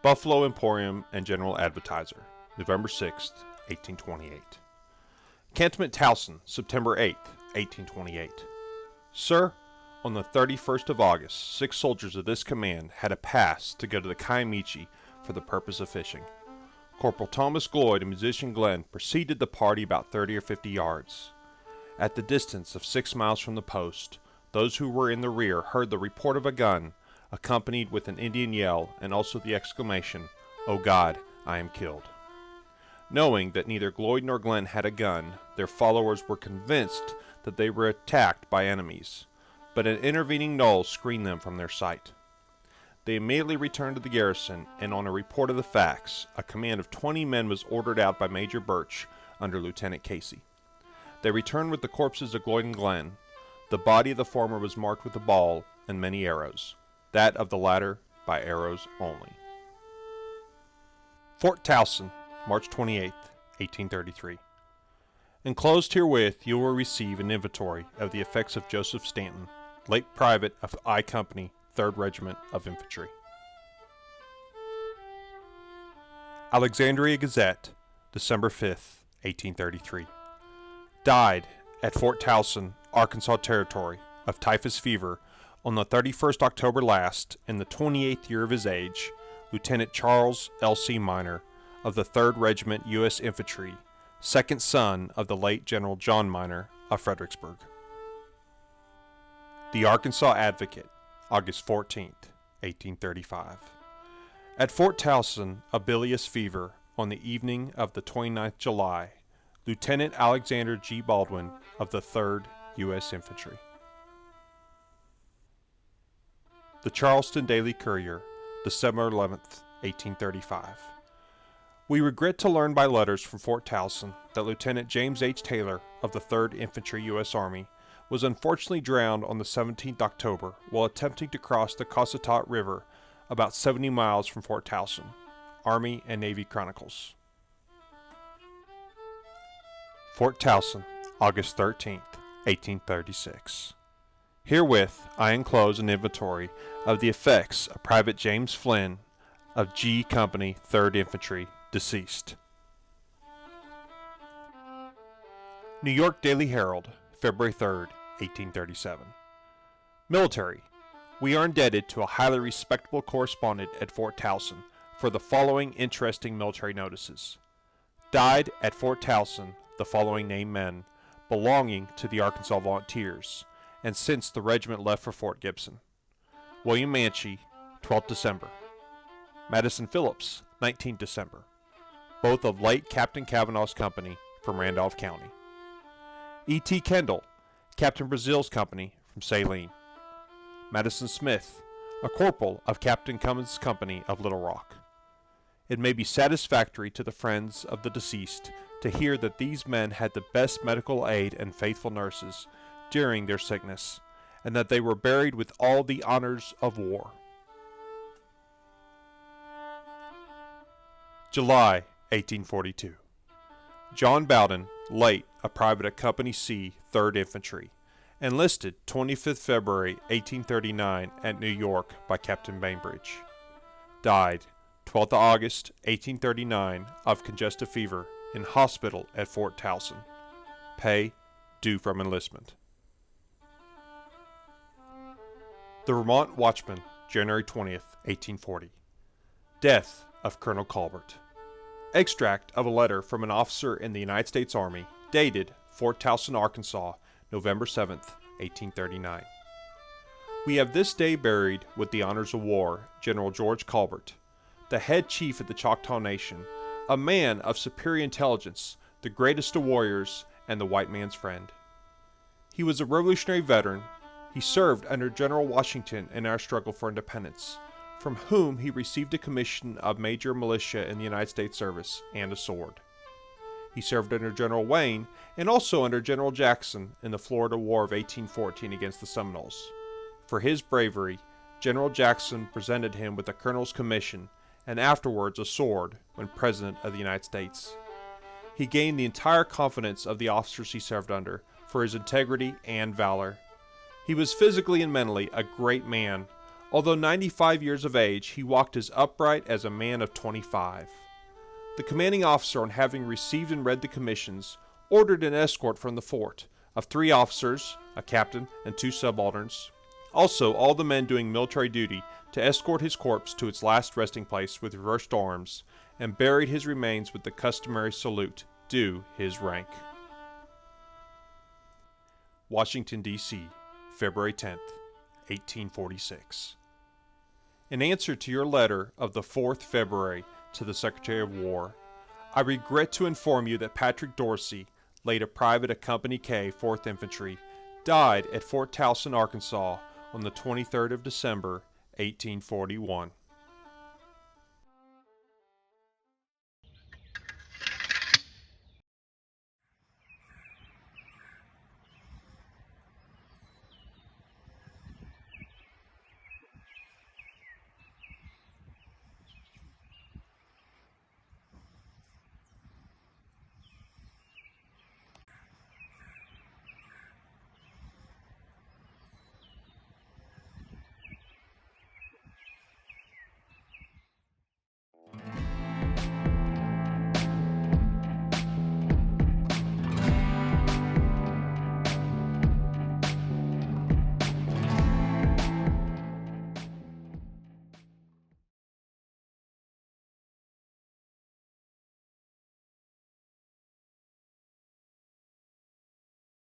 Buffalo Emporium and General Advertiser, November 6, 1828. Cantonment Towson, September 8, 1828. Sir, on the 31st of August, 6 soldiers of this command had a pass to go to the Kiamichi for the purpose of fishing. Corporal Thomas Gloyd and Musician Glenn preceded the party about 30 or 50 yards. At the distance of 6 miles from the post, those who were in the rear heard the report of a gun, accompanied with an Indian yell and also the exclamation, "Oh God, I am killed." Knowing that neither Gloyd nor Glenn had a gun, their followers were convinced that they were attacked by enemies, but an intervening knoll screened them from their sight. They immediately returned to the garrison, and on a report of the facts, a command of 20 men was ordered out by Major Birch under Lieutenant Casey. They returned with the corpses of Gloyd and Glenn. The body of the former was marked with a ball and many arrows, that of the latter by arrows only. Fort Towson, March 28, 1833. Enclosed herewith you will receive an inventory of the effects of Joseph Stanton, late private of I Company, 3rd Regiment of Infantry. Alexandria Gazette, December 5, 1833. Died at Fort Towson, Arkansas Territory, of typhus fever on the 31st October last, in the 28th year of his age, Lieutenant Charles L.C. Minor, of the 3rd Regiment U.S. Infantry, second son of the late General John Minor of Fredericksburg. The Arkansas Advocate, August 14, 1835. At Fort Towson, a bilious fever, on the evening of the 29th July, Lieutenant Alexander G. Baldwin of the 3rd U.S. Infantry. The Charleston Daily Courier, December 11th, 1835. We regret to learn by letters from Fort Towson that Lieutenant James H. Taylor of the 3rd Infantry U.S. Army was unfortunately drowned on the 17th October while attempting to cross the Cossatot River about 70 miles from Fort Towson. Army and Navy Chronicles. Fort Towson, August 13th, 1836. Herewith I enclose an inventory of the effects of Private James Flynn of G Company, 3rd Infantry, deceased. New York Daily Herald, February 3rd, 1837. Military. We are indebted to a highly respectable correspondent at Fort Towson for the following interesting military notices. Died at Fort Towson the following named men, belonging to the Arkansas Volunteers, and since the regiment left for Fort Gibson. William Manchey, 12th December. Madison Phillips, 19th December. Both of late Captain Kavanaugh's company from Randolph County. E.T. Kendall, Captain Brazil's company from Saline. Madison Smith, a corporal of Captain Cummins' company of Little Rock. It may be satisfactory to the friends of the deceased to hear that these men had the best medical aid and faithful nurses during their sickness, and that they were buried with all the honors of war. July 1842. John Bowden, late a private of Company C, 3rd Infantry, enlisted 25th February 1839 at New York by Captain Bainbridge. Died 12th August 1839 of congestive fever in hospital at Fort Towson. Pay due from enlistment. The Vermont Watchman, January 20th, 1840. Death of Colonel Colbert. Extract of a letter from an officer in the United States Army, dated Fort Towson, Arkansas, November 7th, 1839. We have this day buried, with the honors of war, General George Colbert, the head chief of the Choctaw Nation, a man of superior intelligence, the greatest of warriors, and the white man's friend. He was a Revolutionary veteran. He served under General Washington in our struggle for independence, from whom he received a commission of Major Militia in the United States service and a sword. He served under General Wayne and also under General Jackson in the Florida War of 1814 against the Seminoles. For his bravery, General Jackson presented him with a colonel's commission and afterwards a sword when President of the United States. He gained the entire confidence of the officers he served under for his integrity and valor. He was physically and mentally a great man, Although 95 years of age, he walked as upright as a man of 25. The commanding officer, on having received and read the commissions, ordered an escort from the fort of 3 officers, a captain, and 2 subalterns. Also, all the men doing military duty to escort his corpse to its last resting place with reversed arms, and buried his remains with the customary salute due his rank. Washington, D.C., February 10th, 1846. In answer to your letter of the 4th February to the Secretary of War, I regret to inform you that Patrick Dorsey, late a private of Company K, 4th Infantry, died at Fort Towson, Arkansas on the 23rd of December, 1841.